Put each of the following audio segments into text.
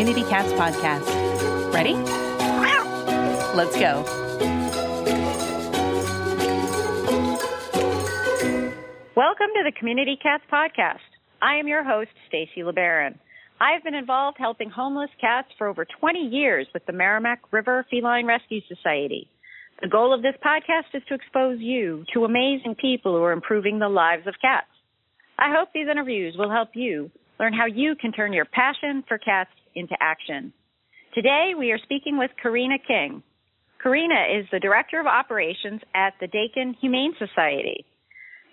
Community Cats podcast. Ready? Let's go. Welcome to the Community Cats podcast. I am your host, Stacy LeBaron. I have been involved helping homeless cats for over 20 years with the Merrimack River Feline Rescue Society. The goal of this podcast is to expose you to amazing people who are improving the lives of cats. I hope these interviews will help you learn how you can turn your passion for cats into action. Today, we are speaking with Karina King. Karina is the Director of Operations at the Dakin Humane Society.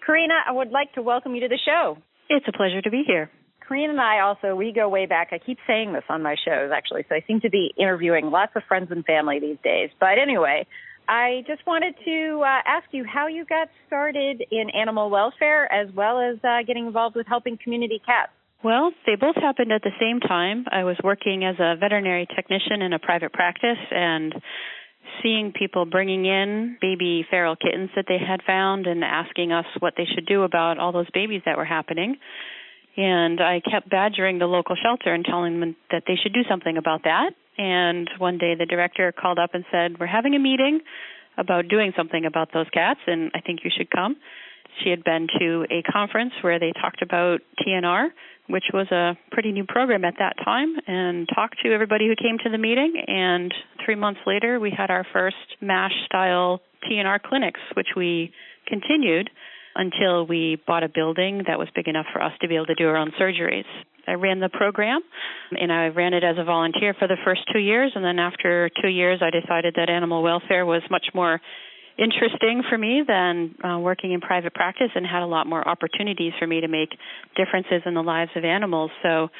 Karina, I would like to welcome you to the show. It's a pleasure to be here. Karina and I also, we go way back. I keep saying this on my shows, actually, so I seem to be interviewing lots of friends and family these days. But anyway, I just wanted to ask you how you got started in animal welfare as well as getting involved with helping community cats. Well, they both happened at the same time. I was working as a veterinary technician in a private practice and seeing people bringing in baby feral kittens that they had found and asking us what they should do about all those babies that were happening. And I kept badgering the local shelter and telling them that they should do something about that. And one day the director called up and said, "We're having a meeting about doing something about those cats, and I think you should come." She had been to a conference where they talked about TNR, which was a pretty new program at that time, and talked to everybody who came to the meeting. And 3 months later, we had our first MASH-style TNR clinics, which we continued until we bought a building that was big enough for us to be able to do our own surgeries. I ran the program, and I ran it as a volunteer for the first 2 years, and then after 2 years, I decided that animal welfare was much more interesting for me than working in private practice and had a lot more opportunities for me to make differences in the lives of animals. So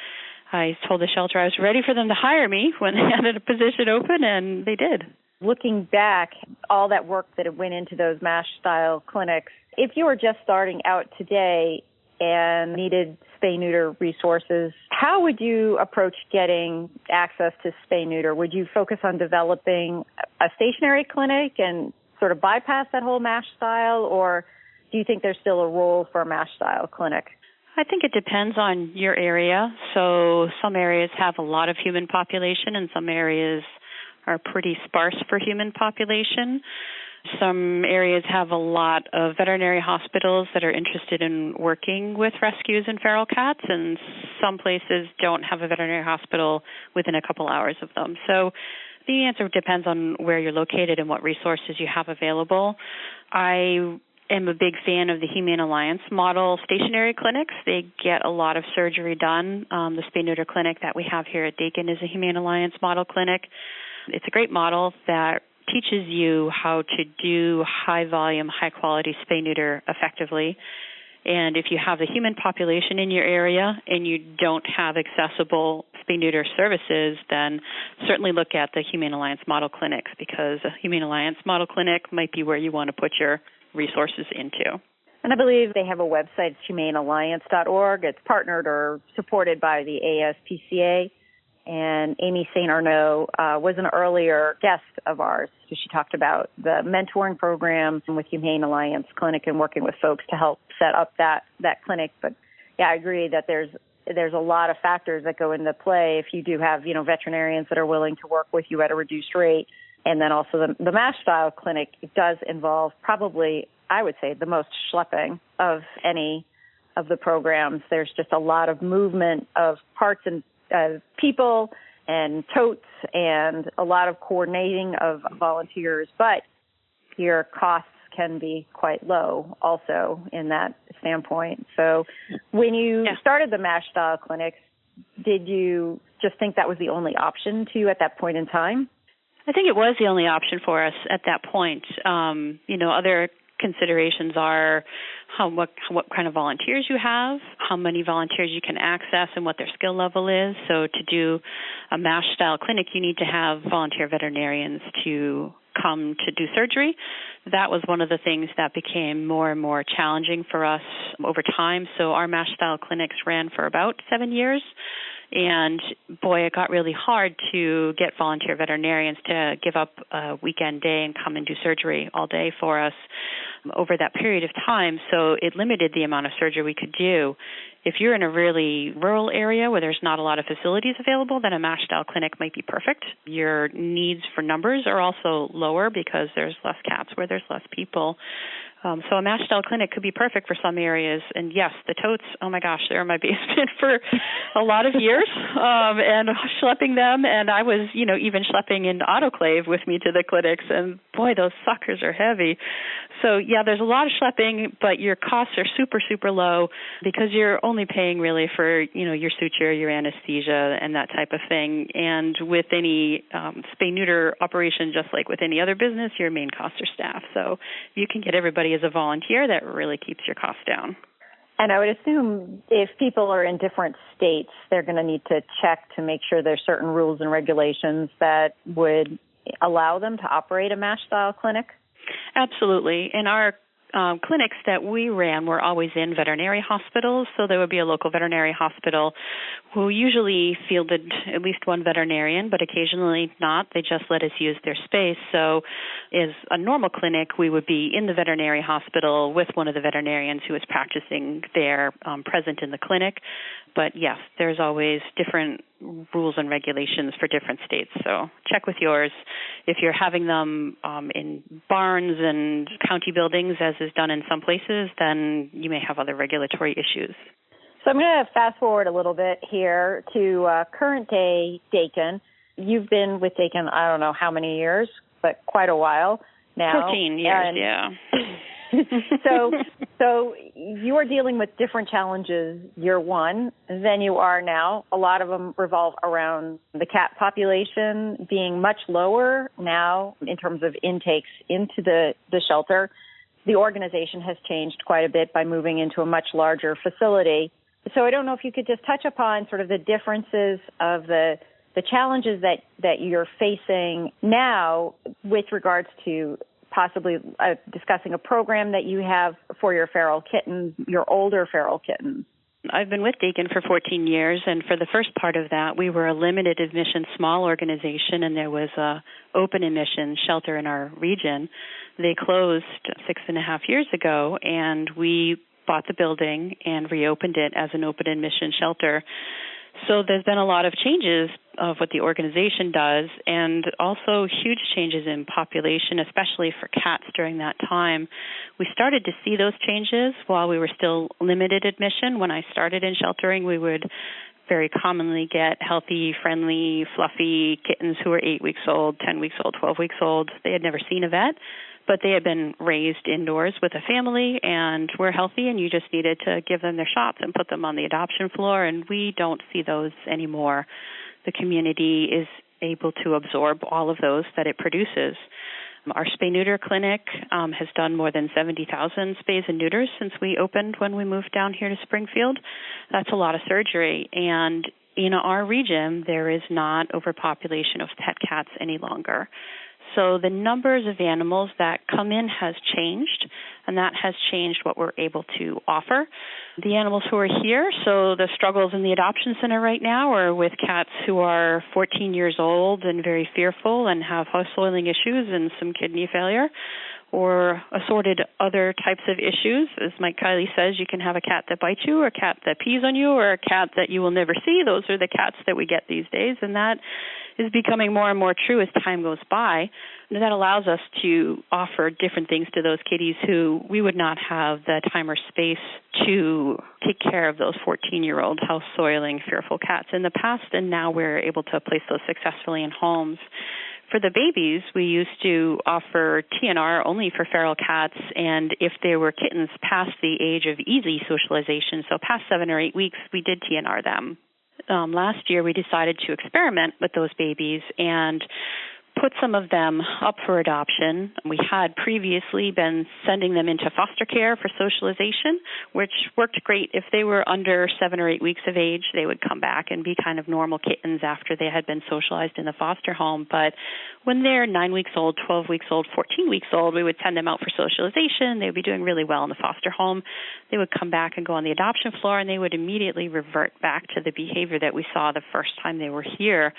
I told the shelter I was ready for them to hire me when they had a position open, and they did. Looking back, all that work that went into those MASH-style clinics, if you were just starting out today and needed spay-neuter resources, how would you approach getting access to spay-neuter? Would you focus on developing a stationary clinic and sort of bypass that whole MASH style, or do you think there's still a role for a MASH style clinic? I think it depends on your area. So some areas have a lot of human population and some areas are pretty sparse for human population. Some areas have a lot of veterinary hospitals that are interested in working with rescues and feral cats, and some places don't have a veterinary hospital within a couple hours of them. So the answer depends on where you're located and what resources you have available. I am a big fan of the Humane Alliance model stationary clinics. They get a lot of surgery done. The spay-neuter clinic that we have here at Dakin is a Humane Alliance model clinic. It's a great model that teaches you how to do high-volume, high-quality spay-neuter effectively. And if you have a human population in your area and you don't have accessible spay-neuter services, then certainly look at the Humane Alliance model clinics, because a Humane Alliance model clinic might be where you want to put your resources into. And I believe they have a website, humanealliance.org. It's partnered or supported by the ASPCA. And Amy St. Arnaud was an earlier guest of ours. So she talked about the mentoring program with Humane Alliance Clinic and working with folks to help set up that clinic. But yeah, I agree that there's a lot of factors that go into play if you do have, veterinarians that are willing to work with you at a reduced rate. And then also the MASH style clinic, it does involve probably, I would say, the most schlepping of any of the programs. There's just a lot of movement of parts and people and totes and a lot of coordinating of volunteers, but your costs can be quite low also in that standpoint. So when you started the MASH style clinics, did you just think that was the only option to you at that point in time? I think it was the only option for us at that point. Other considerations are what kind of volunteers you have, how many volunteers you can access, and what their skill level is. So to do a MASH-style clinic, you need to have volunteer veterinarians to come to do surgery. That was one of the things that became more and more challenging for us over time. So our MASH-style clinics ran for about 7 years. And boy, it got really hard to get volunteer veterinarians to give up a weekend day and come and do surgery all day for us. over that period of time, so it limited the amount of surgery we could do. If you're in a really rural area where there's not a lot of facilities available, then a MASH-style clinic might be perfect. Your needs for numbers are also lower because there's less cats where there's less people. So a MASH-style clinic could be perfect for some areas. And yes, the totes, oh my gosh, they're in my basement for a lot of years, and schlepping them. And I was, even schlepping in autoclave with me to the clinics. And boy, those suckers are heavy. So yeah, there's a lot of schlepping, but your costs are super, super low because you're only paying really for, your suture, your anesthesia, and that type of thing. And with any spay-neuter operation, just like with any other business, your main costs are staff. So you can get everybody as a volunteer, that really keeps your costs down. And I would assume if people are in different states, they're going to need to check to make sure there's certain rules and regulations that would allow them to operate a MASH-style clinic. Absolutely. In our clinics that we ran were always in veterinary hospitals, so there would be a local veterinary hospital who usually fielded at least one veterinarian, but occasionally not. They just let us use their space. So as a normal clinic, we would be in the veterinary hospital with one of the veterinarians who is practicing there, present in the clinic. But yes, there's always different rules and regulations for different states. So check with yours. If you're having them in barns and county buildings, as is done in some places, then you may have other regulatory issues. So I'm going to fast forward a little bit here to current day Dakin. You've been with Dakin, I don't know how many years, but quite a while now. 14 years, yeah. So you are dealing with different challenges year one than you are now. A lot of them revolve around the cat population being much lower now in terms of intakes into the shelter. The organization has changed quite a bit by moving into a much larger facility. So I don't know if you could just touch upon sort of the differences of the challenges that you're facing now with regards to possibly discussing a program that you have for your feral kittens, your older feral kittens. I've been with Dakin for 14 years, and for the first part of that, we were a limited admission small organization, and there was a open admission shelter in our region. They closed 6.5 years ago, and we bought the building and reopened it as an open admission shelter. So there's been a lot of changes of what the organization does, and also huge changes in population, especially for cats during that time. We started to see those changes while we were still limited admission. When I started in sheltering, we would very commonly get healthy, friendly, fluffy kittens who were 8 weeks old, 10 weeks old, 12 weeks old. They had never seen a vet, but they had been raised indoors with a family and were healthy, and you just needed to give them their shots and put them on the adoption floor, and we don't see those anymore. The community is able to absorb all of those that it produces. Our spay-neuter clinic has done more than 70,000 spays and neuters since we opened when we moved down here to Springfield. That's a lot of surgery, and in our region, there is not overpopulation of pet cats any longer. So the numbers of animals that come in has changed, and that has changed what we're able to offer. The animals who are here, so the struggles in the adoption center right now are with cats who are 14 years old and very fearful and have house soiling issues and some kidney failure, or assorted other types of issues. As Mike Kiley says, you can have a cat that bites you, or a cat that pees on you, or a cat that you will never see. Those are the cats that we get these days, and that is becoming more and more true as time goes by. And that allows us to offer different things to those kitties who we would not have the time or space to take care of those 14-year-old house-soiling, fearful cats in the past, and now we're able to place those successfully in homes. For the babies, we used to offer TNR only for feral cats, and if they were kittens past the age of easy socialization, so past 7 or 8 weeks, we did TNR them. Last year, we decided to experiment with those babies and put some of them up for adoption. We had previously been sending them into foster care for socialization, which worked great. If they were under 7 or 8 weeks of age, they would come back and be kind of normal kittens after they had been socialized in the foster home. But when they're 9 weeks old, 12 weeks old, 14 weeks old, we would send them out for socialization. They would be doing really well in the foster home. They would come back and go on the adoption floor, and they would immediately revert back to the behavior that we saw the first time they were here,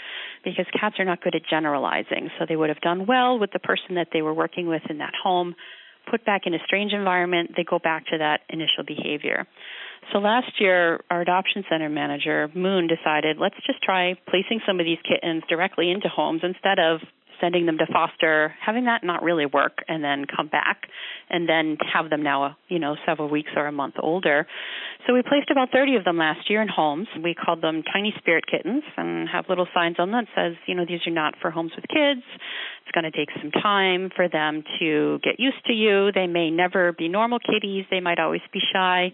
because cats are not good at generalizing. So they would have done well with the person that they were working with in that home, put back in a strange environment, they go back to that initial behavior. So last year, our adoption center manager, Moon, decided, let's just try placing some of these kittens directly into homes instead of sending them to foster, having that not really work, and then come back and then have them now, several weeks or a month older. So we placed about 30 of them last year in homes. We called them Tiny Spirit Kittens and have little signs on them that says, these are not for homes with kids. It's going to take some time for them to get used to you. They may never be normal kitties. They might always be shy.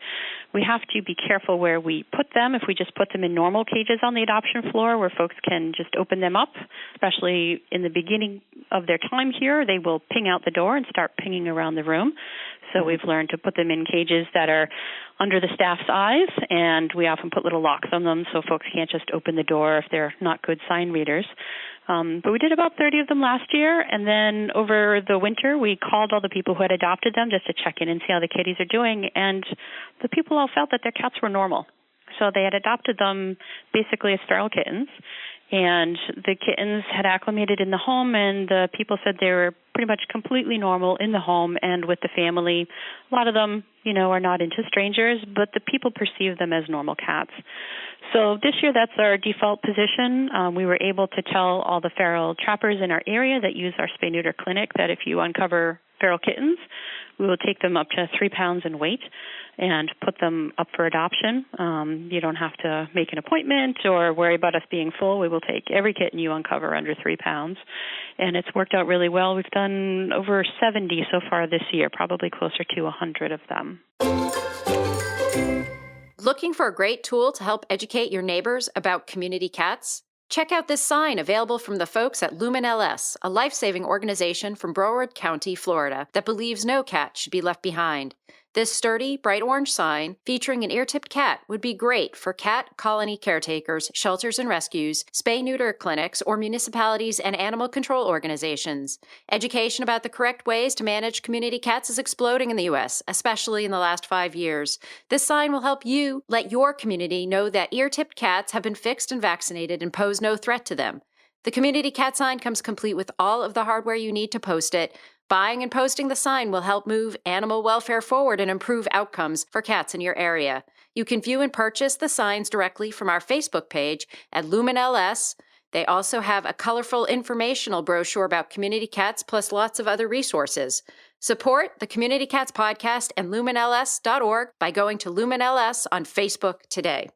We have to be careful where we put them. If we just put them in normal cages on the adoption floor where folks can just open them up, especially in the beginning of their time here, they will ping out the door and start pinging around the room. So we've learned to put them in cages that are under the staff's eyes, and we often put little locks on them so folks can't just open the door if they're not good sign readers. But we did about 30 of them last year, and then over the winter we called all the people who had adopted them just to check in and see how the kitties are doing, and the people all felt that their cats were normal. So they had adopted them basically as feral kittens, and the kittens had acclimated in the home, and the people said they were pretty much completely normal in the home and with the family. A lot of them, are not into strangers, but the people perceive them as normal cats. So this year, that's our default position. We were able to tell all the feral trappers in our area that use our spay-neuter clinic that if you uncover feral kittens, we will take them up to 3 pounds in weight and put them up for adoption. You don't have to make an appointment or worry about us being full. We will take every kitten you uncover under 3 pounds. And it's worked out really well. We've done over 70 so far this year, probably closer to 100 of them. Looking for a great tool to help educate your neighbors about community cats? Check out this sign available from the folks at Lumen LS, a life-saving organization from Broward County, Florida, that believes no cat should be left behind. This sturdy, bright orange sign featuring an ear-tipped cat would be great for cat colony caretakers, shelters and rescues, spay-neuter clinics, or municipalities and animal control organizations. Education about the correct ways to manage community cats is exploding in the U.S., especially in the last 5 years. This sign will help you let your community know that ear-tipped cats have been fixed and vaccinated and pose no threat to them. The community cat sign comes complete with all of the hardware you need to post it. Buying and posting the sign will help move animal welfare forward and improve outcomes for cats in your area. You can view and purchase the signs directly from our Facebook page at Lumen LS. They also have a colorful informational brochure about community cats plus lots of other resources. Support the Community Cats Podcast and lumenls.org by going to Lumen LS on Facebook today.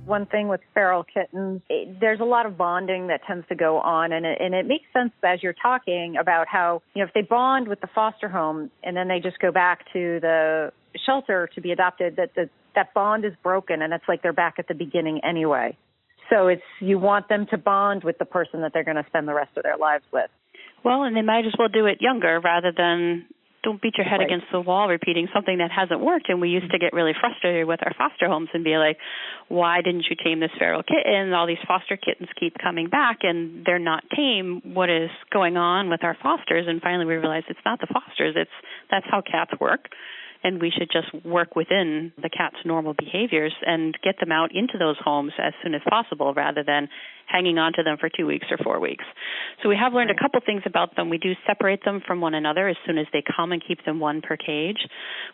One thing with feral kittens, there's a lot of bonding that tends to go on, and it makes sense as you're talking about how, if they bond with the foster home and then they just go back to the shelter to be adopted, that bond is broken, and it's like they're back at the beginning anyway. So you want them to bond with the person that they're going to spend the rest of their lives with. Well, and they might as well do it younger rather than don't beat your head against the wall repeating something that hasn't worked. And we used to get really frustrated with our foster homes and be like, why didn't you tame this feral kitten? All these foster kittens keep coming back and they're not tame. What is going on with our fosters? And finally we realized it's not the fosters. That's how cats work. And we should just work within the cat's normal behaviors and get them out into those homes as soon as possible rather than hanging on to them for 2 weeks or 4 weeks. So we have learned a couple things about them. We do separate them from one another as soon as they come and keep them one per cage.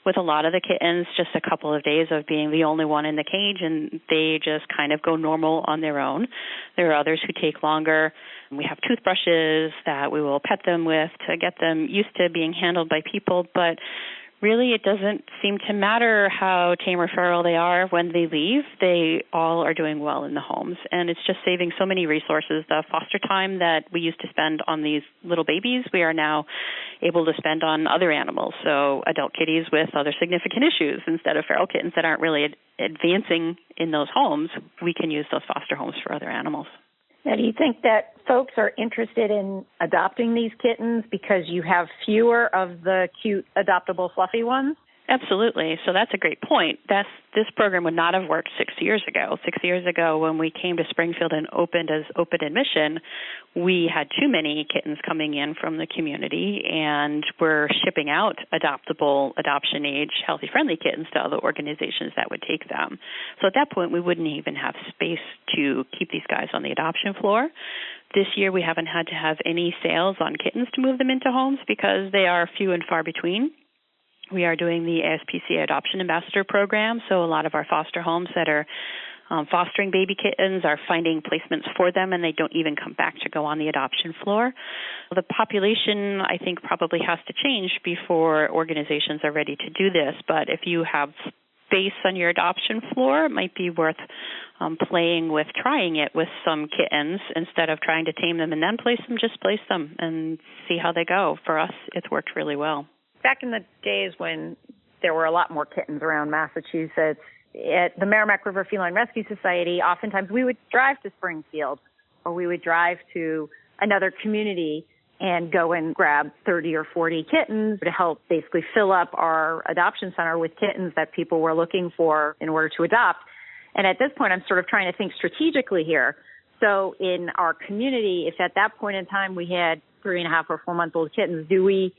With a lot of the kittens, just a couple of days of being the only one in the cage, and they just kind of go normal on their own. There are others who take longer. We have toothbrushes that we will pet them with to get them used to being handled by people, but really, it doesn't seem to matter how tame or feral they are when they leave. They all are doing well in the homes, and it's just saving so many resources. The foster time that we used to spend on these little babies, we are now able to spend on other animals, so adult kitties with other significant issues. Instead of feral kittens that aren't really advancing in those homes, we can use those foster homes for other animals. Now, do you think that folks are interested in adopting these kittens because you have fewer of the cute, adoptable, fluffy ones? Absolutely. So that's a great point. This program would not have worked 6 years ago. 6 years ago, when we came to Springfield and opened as open admission, we had too many kittens coming in from the community, and we're shipping out adoptable, adoption-age, healthy-friendly kittens to other organizations that would take them. So at that point, we wouldn't even have space to keep these guys on the adoption floor. This year we haven't had to have any sales on kittens to move them into homes because they are few and far between. We are doing the ASPCA Adoption Ambassador Program, so a lot of our foster homes that are fostering baby kittens are finding placements for them, and they don't even come back to go on the adoption floor. The population, I think, probably has to change before organizations are ready to do this, but if you have space on your adoption floor, it might be worth trying it with some kittens instead of trying to tame them and then place them, just place them and see how they go. For us, it's worked really well. Back in the days when there were a lot more kittens around Massachusetts, at the Merrimack River Feline Rescue Society, oftentimes we would drive to Springfield or we would drive to another community and go and grab 30 or 40 kittens to help basically fill up our adoption center with kittens that people were looking for in order to adopt. And at this point, I'm sort of trying to think strategically here. So in our community, if at that point in time we had 3.5 or 4-month-old kittens, do we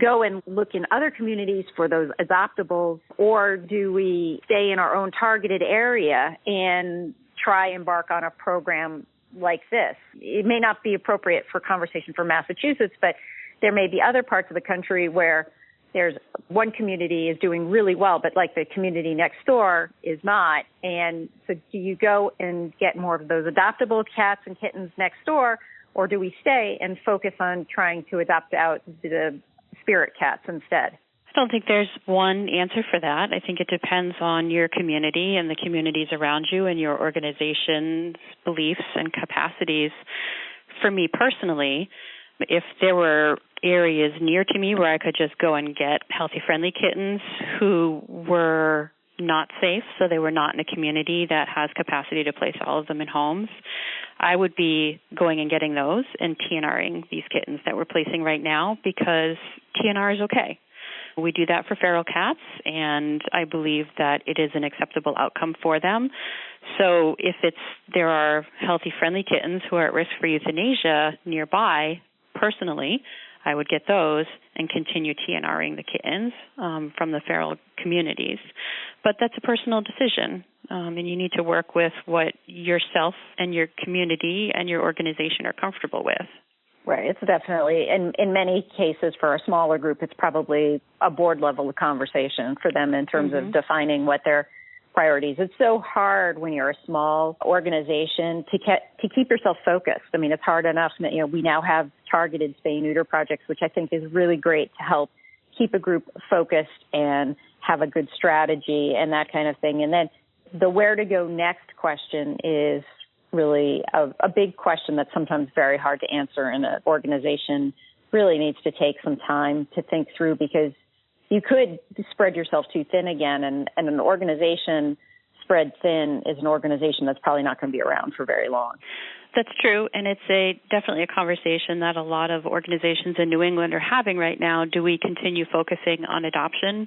go and look in other communities for those adoptables, or do we stay in our own targeted area and try embark on a program like this? It may not be appropriate for conversation for Massachusetts, but there may be other parts of the country where there's one community is doing really well, but like the community next door is not. And so do you go and get more of those adoptable cats and kittens next door, or do we stay and focus on trying to adopt out the spirit cats instead? I don't think there's one answer for that. I think it depends on your community and the communities around you and your organization's beliefs and capacities. For me personally, if there were areas near to me where I could just go and get healthy, friendly kittens who were not safe, so they were not in a community that has capacity to place all of them in homes, I would be going and getting those and TNRing these kittens that we're placing right now, because TNR is okay. We do that for feral cats, and I believe that it is an acceptable outcome for them. So if there are healthy, friendly kittens who are at risk for euthanasia nearby, personally, I would get those and continue TNRing the kittens from the feral communities. But that's a personal decision, and you need to work with what yourself and your community and your organization are comfortable with. Right. It's definitely, in many cases for a smaller group, it's probably a board level conversation for them in terms of defining what their priorities. It's so hard when you're a small organization to keep yourself focused. I mean, it's hard enough that, we now have targeted spay neuter projects, which I think is really great to help keep a group focused and have a good strategy and that kind of thing. And then the where to go next question is really a big question that's sometimes very hard to answer, and an organization really needs to take some time to think through, because you could spread yourself too thin again, and an organization spread thin is an organization that's probably not going to be around for very long. That's true, and it's definitely a conversation that a lot of organizations in New England are having right now. Do we continue focusing on adoption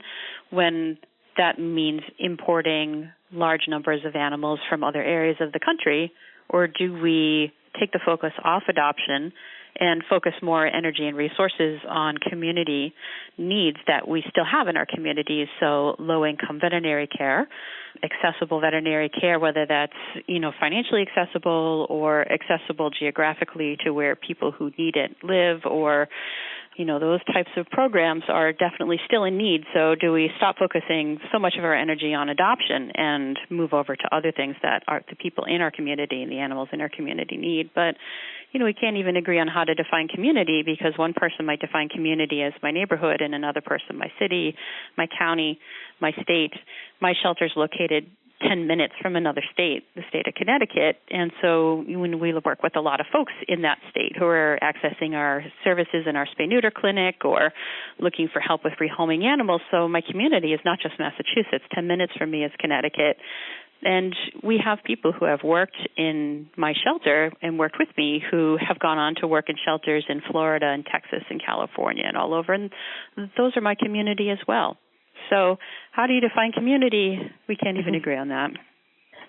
when that means importing large numbers of animals from other areas of the country, or do we take the focus off adoption and focus more energy and resources on community needs that we still have in our communities? So low-income veterinary care, accessible veterinary care, whether that's, financially accessible or accessible geographically to where people who need it live, or, those types of programs are definitely still in need. So do we stop focusing so much of our energy on adoption and move over to other things that the people in our community and the animals in our community need? But, we can't even agree on how to define community, because one person might define community as my neighborhood, and another person my city, my county, my state. My shelter's located 10 minutes from another state, the state of Connecticut. And so when we work with a lot of folks in that state who are accessing our services in our spay-neuter clinic or looking for help with rehoming animals. So my community is not just Massachusetts. 10 minutes from me is Connecticut. And we have people who have worked in my shelter and worked with me who have gone on to work in shelters in Florida and Texas and California and all over. And those are my community as well. So how do you define community? We can't even agree on that.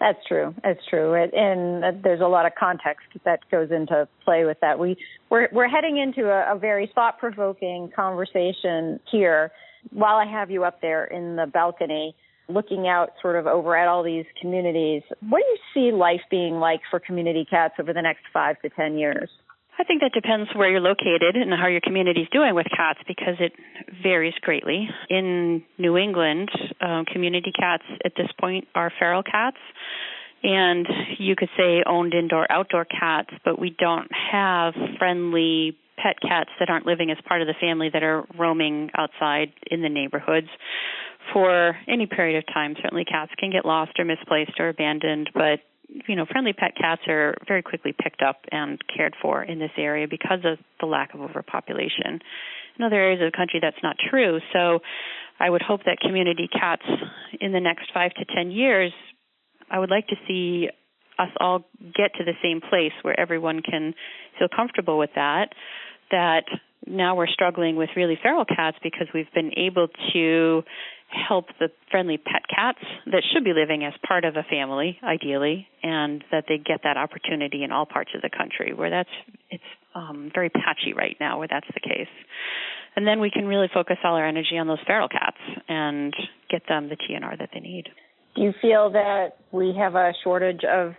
That's true. That's true. And there's a lot of context that goes into play with that. We're heading into a very thought-provoking conversation here. While I have you up there in the balcony, looking out sort of over at all these communities, what do you see life being like for community cats over the next 5 to 10 years? I think that depends where you're located and how your community is doing with cats because it varies greatly. In New England, community cats at this point are feral cats, and you could say owned indoor-outdoor cats, but we don't have friendly pet cats that aren't living as part of the family that are roaming outside in the neighborhoods for any period of time. Certainly cats can get lost or misplaced or abandoned, but friendly pet cats are very quickly picked up and cared for in this area because of the lack of overpopulation. In other areas of the country, that's not true. So I would hope that community cats in the next 5 to 10 years, I would like to see us all get to the same place where everyone can feel comfortable with that now we're struggling with really feral cats because we've been able to help the friendly pet cats that should be living as part of a family, ideally, and that they get that opportunity in all parts of the country where it's very patchy right now where that's the case. And then we can really focus all our energy on those feral cats and get them the TNR that they need. Do you feel that we have a shortage of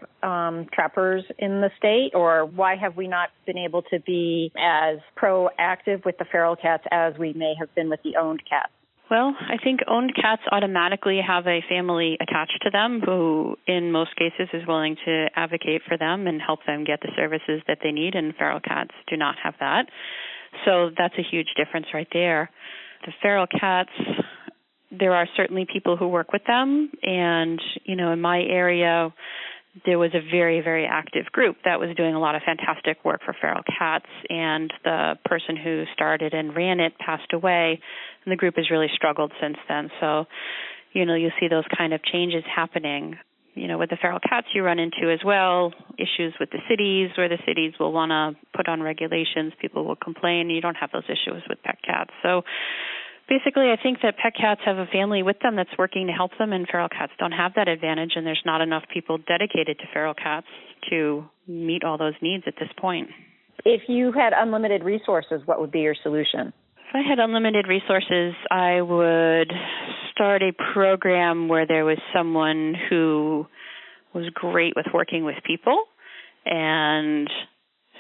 trappers in the state, or why have we not been able to be as proactive with the feral cats as we may have been with the owned cats? Well, I think owned cats automatically have a family attached to them who, in most cases, is willing to advocate for them and help them get the services that they need, and feral cats do not have that. So that's a huge difference right there. The feral cats, there are certainly people who work with them, and, in my area, there was a very, very active group that was doing a lot of fantastic work for feral cats, and the person who started and ran it passed away, and the group has really struggled since then. So, you see those kind of changes happening. With the feral cats, you run into as well issues with the cities, where the cities will want to put on regulations, people will complain. You don't have those issues with pet cats. So basically, I think that pet cats have a family with them that's working to help them, and feral cats don't have that advantage, and there's not enough people dedicated to feral cats to meet all those needs at this point. If you had unlimited resources, what would be your solution? If I had unlimited resources, I would start a program where there was someone who was great with working with people and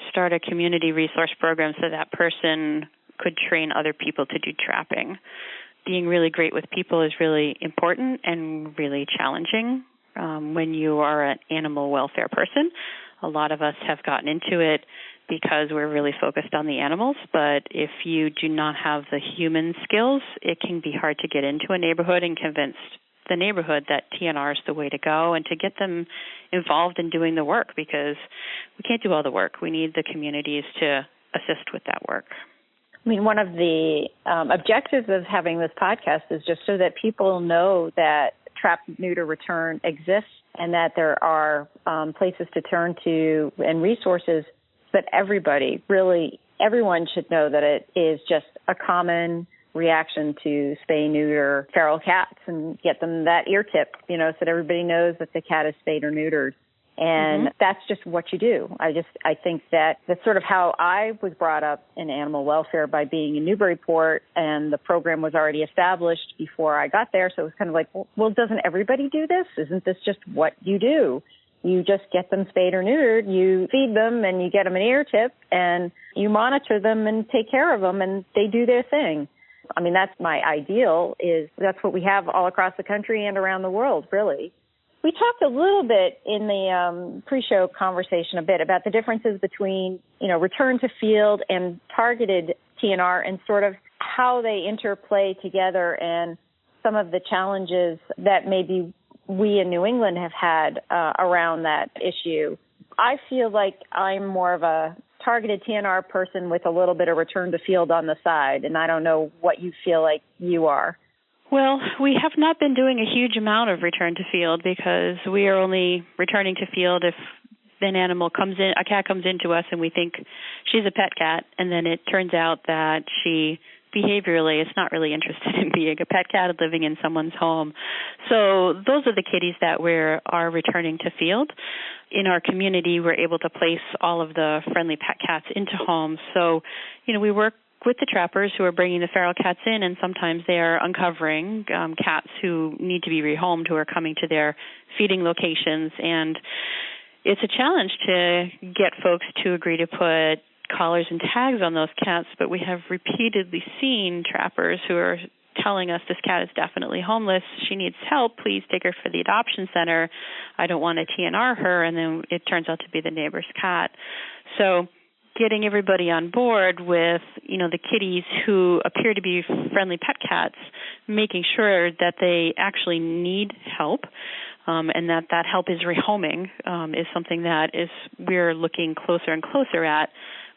start a community resource program so that person could train other people to do trapping. Being really great with people is really important and really challenging when you are an animal welfare person. A lot of us have gotten into it because we're really focused on the animals, but if you do not have the human skills, it can be hard to get into a neighborhood and convince the neighborhood that TNR is the way to go and to get them involved in doing the work, because we can't do all the work. We need the communities to assist with that work. I mean, one of the objectives of having this podcast is just so that people know that trap, neuter, return exists and that there are places to turn to and resources, but everyone should know that it is just a common reaction to spay, neuter feral cats and get them that ear tip, so that everybody knows that the cat is spayed or neutered. And that's just what you do. I think that's sort of how I was brought up in animal welfare, by being in Newburyport, and the program was already established before I got there. So it was kind of like, well, doesn't everybody do this? Isn't this just what you do? You just get them spayed or neutered, you feed them, and you get them an ear tip, and you monitor them and take care of them, and they do their thing. I mean, that's my ideal. That's what we have all across the country and around the world, really. We talked a little bit in the pre-show conversation about the differences between, return to field and targeted TNR, and sort of how they interplay together, and some of the challenges that maybe we in New England have had around that issue. I feel like I'm more of a targeted TNR person with a little bit of return to field on the side, and I don't know what you feel like you are. Well, we have not been doing a huge amount of return to field because we are only returning to field if an animal comes in, a cat comes into us and we think she's a pet cat, and then it turns out that she behaviorally is not really interested in being a pet cat and living in someone's home. So those are the kitties that we are returning to field. In our community, we're able to place all of the friendly pet cats into homes. So, we work with the trappers who are bringing the feral cats in, and sometimes they are uncovering cats who need to be rehomed, who are coming to their feeding locations. And it's a challenge to get folks to agree to put collars and tags on those cats, but we have repeatedly seen trappers who are telling us this cat is definitely homeless, she needs help, please take her for the adoption center, I don't want to TNR her, and then it turns out to be the neighbor's cat. So getting everybody on board with, the kitties who appear to be friendly pet cats, making sure that they actually need help, and that help is rehoming, is something that we're looking closer and closer at.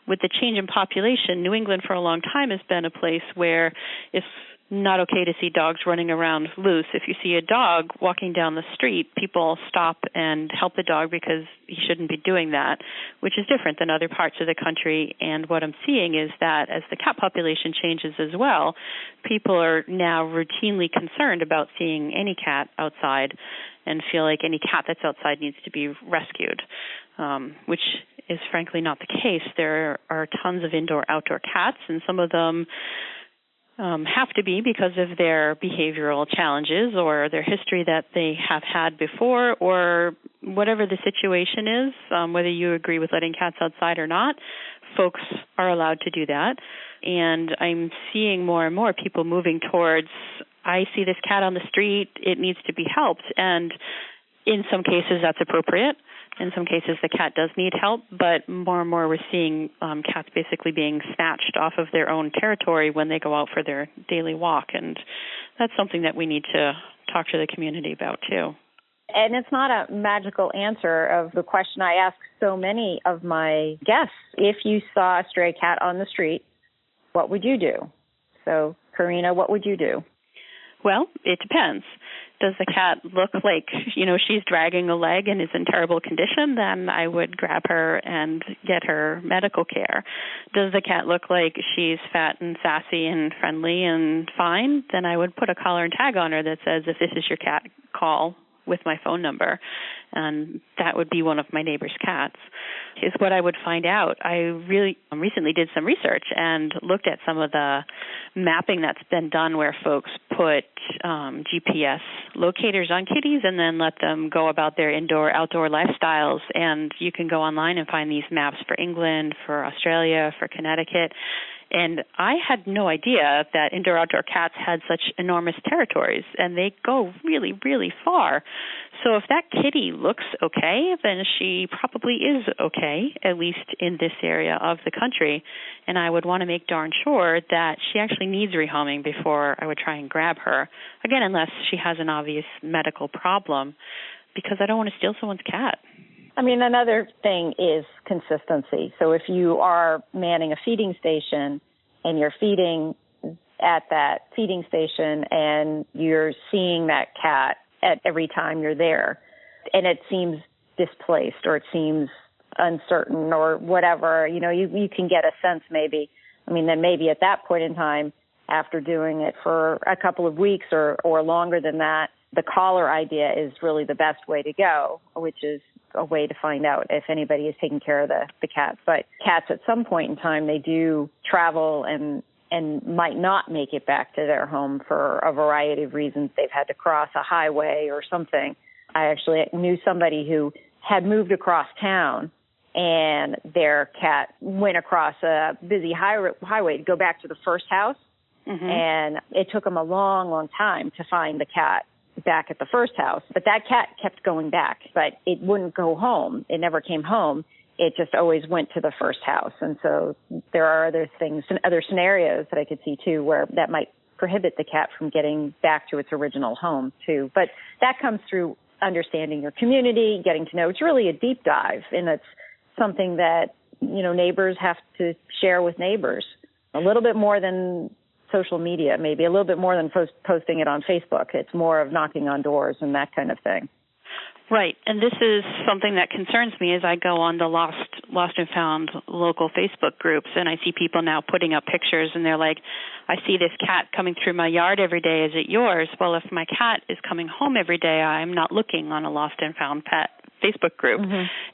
With the change in population, New England for a long time has been a place where it's not okay to see dogs running around loose. If you see a dog walking down the street, people stop and help the dog because he shouldn't be doing that, which is different than other parts of the country. And what I'm seeing is that as the cat population changes as well, people are now routinely concerned about seeing any cat outside and feel like any cat that's outside needs to be rescued, which is frankly not the case. There are tons of indoor-outdoor cats, and some of them have to be because of their behavioral challenges or their history that they have had before, or whatever the situation is, whether you agree with letting cats outside or not, folks are allowed to do that. And I'm seeing more and more people moving towards, I see this cat on the street, it needs to be helped. And in some cases that's appropriate. In some cases, the cat does need help, but more and more we're seeing cats basically being snatched off of their own territory when they go out for their daily walk, and that's something that we need to talk to the community about, too. And it's not a magical answer of the question I ask so many of my guests. If you saw a stray cat on the street, what would you do? So, Karina, what would you do? Well, it depends. Does the cat look like, she's dragging a leg and is in terrible condition? Then I would grab her and get her medical care. Does the cat look like she's fat and sassy and friendly and fine? Then I would put a collar and tag on her that says, if this is your cat, call with my phone number. And that would be one of my neighbor's cats, is what I would find out. I really recently did some research and looked at some of the mapping that's been done where folks put GPS locators on kitties and then let them go about their indoor-outdoor lifestyles. And you can go online and find these maps for England, for Australia, for Connecticut. And I had no idea that indoor-outdoor cats had such enormous territories, and they go really, really far. So if that kitty looks okay, then she probably is okay, at least in this area of the country. And I would want to make darn sure that she actually needs rehoming before I would try and grab her. Again, unless she has an obvious medical problem, because I don't want to steal someone's cat. I mean, another thing is consistency. So if you are manning a feeding station and you're feeding at that feeding station and you're seeing that cat at every time you're there, and it seems displaced or it seems uncertain or whatever, you can get a sense maybe. I mean, then maybe at that point in time, after doing it for a couple of weeks or longer than that, the collar idea is really the best way to go, which is a way to find out if anybody is taking care of the cats. But cats at some point in time, they do travel and might not make it back to their home for a variety of reasons. They've had to cross a highway or something. I actually knew somebody who had moved across town and their cat went across a busy highway to go back to the first house. Mm-hmm. And it took them a long, long time to find the cat back at the first house. But that cat kept going back, but it wouldn't go home. It never came home. It just always went to the first house. And so there are other things, other scenarios that I could see too, where that might prohibit the cat from getting back to its original home too. But that comes through understanding your community, getting to know. It's really a deep dive, and it's something that, neighbors have to share with neighbors. A little bit more than social media, maybe a little bit more than posting it on Facebook. It's more of knocking on doors and that kind of thing. Right, and this is something that concerns me as I go on the lost and found local Facebook groups, and I see people now putting up pictures, and they're like, I see this cat coming through my yard every day. Is it yours? Well, if my cat is coming home every day, I'm not looking on a lost and found pet Facebook group,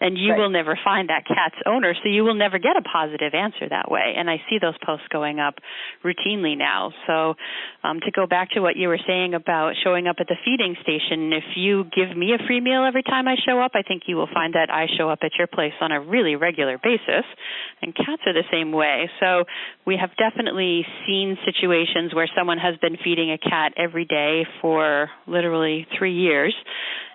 and you will never find that cat's owner, so you will never get a positive answer that way. And I see those posts going up routinely now. So to go back to what you were saying about showing up at the feeding station, if you give me a free meal every time I show up, I think you will find that I show up at your place on a really regular basis, and cats are the same way. So we have definitely seen situations where someone has been feeding a cat every day for literally 3 years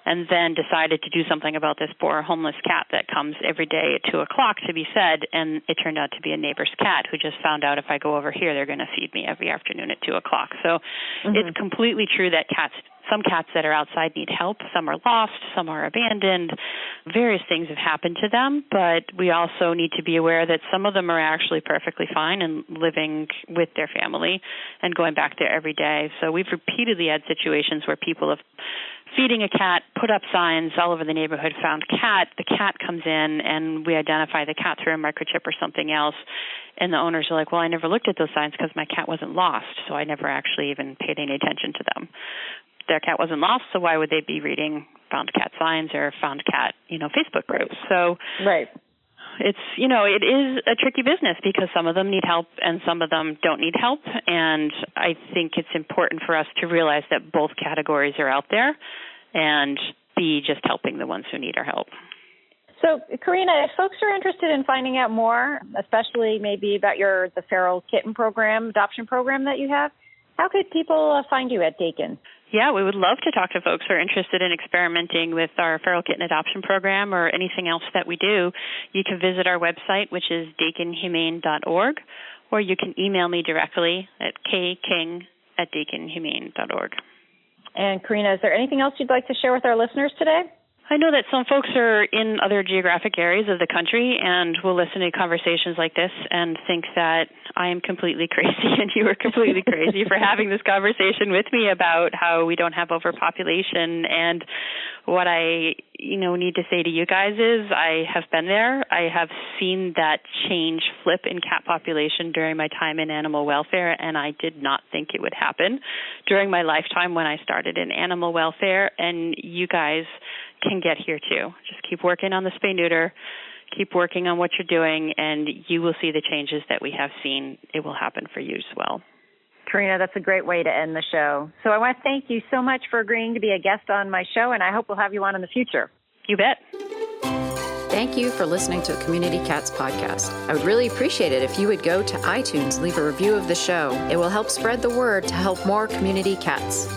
and then decided to do something about this poor homeless cat that comes every day at 2 o'clock to be fed, and it turned out to be a neighbor's cat who just found out if I go over here, they're going to feed me every afternoon at 2 o'clock. So it's completely true that some cats that are outside need help. Some are lost, some are abandoned. Various things have happened to them, but we also need to be aware that some of them are actually perfectly fine and living with their family and going back there every day. So we've repeatedly had situations where people have feeding a cat, put up signs all over the neighborhood, found cat, the cat comes in, and we identify the cat through a microchip or something else, and the owners are like, well, I never looked at those signs because my cat wasn't lost, so I never actually even paid any attention to them. Their cat wasn't lost, so why would they be reading found cat signs or found cat, Facebook groups? So it's, it is a tricky business because some of them need help and some of them don't need help. And I think it's important for us to realize that both categories are out there and be just helping the ones who need our help. So, Karina, if folks are interested in finding out more, especially maybe about the feral kitten program, adoption program that you have, how could people find you at Dakin? Yeah, we would love to talk to folks who are interested in experimenting with our feral kitten adoption program or anything else that we do. You can visit our website, which is dakinhumane.org, or you can email me directly at kking@dakinhumane.org. And Karina, is there anything else you'd like to share with our listeners today? I know that some folks are in other geographic areas of the country and will listen to conversations like this and think that I am completely crazy and you are completely crazy for having this conversation with me about how we don't have overpopulation. And what I, need to say to you guys is I have been there. I have seen that change flip in cat population during my time in animal welfare, and I did not think it would happen during my lifetime when I started in animal welfare. And you guys can get here too. Just keep working on the spay neuter, keep working on what you're doing, and you will see the changes that we have seen. It will happen for you as well. Karina, that's a great way to end the show. So I want to thank you so much for agreeing to be a guest on my show, and I hope we'll have you on in the future. You bet. Thank you for listening to the Community Cats podcast. I would really appreciate it if you would go to iTunes, leave a review of the show. It will help spread the word to help more community cats.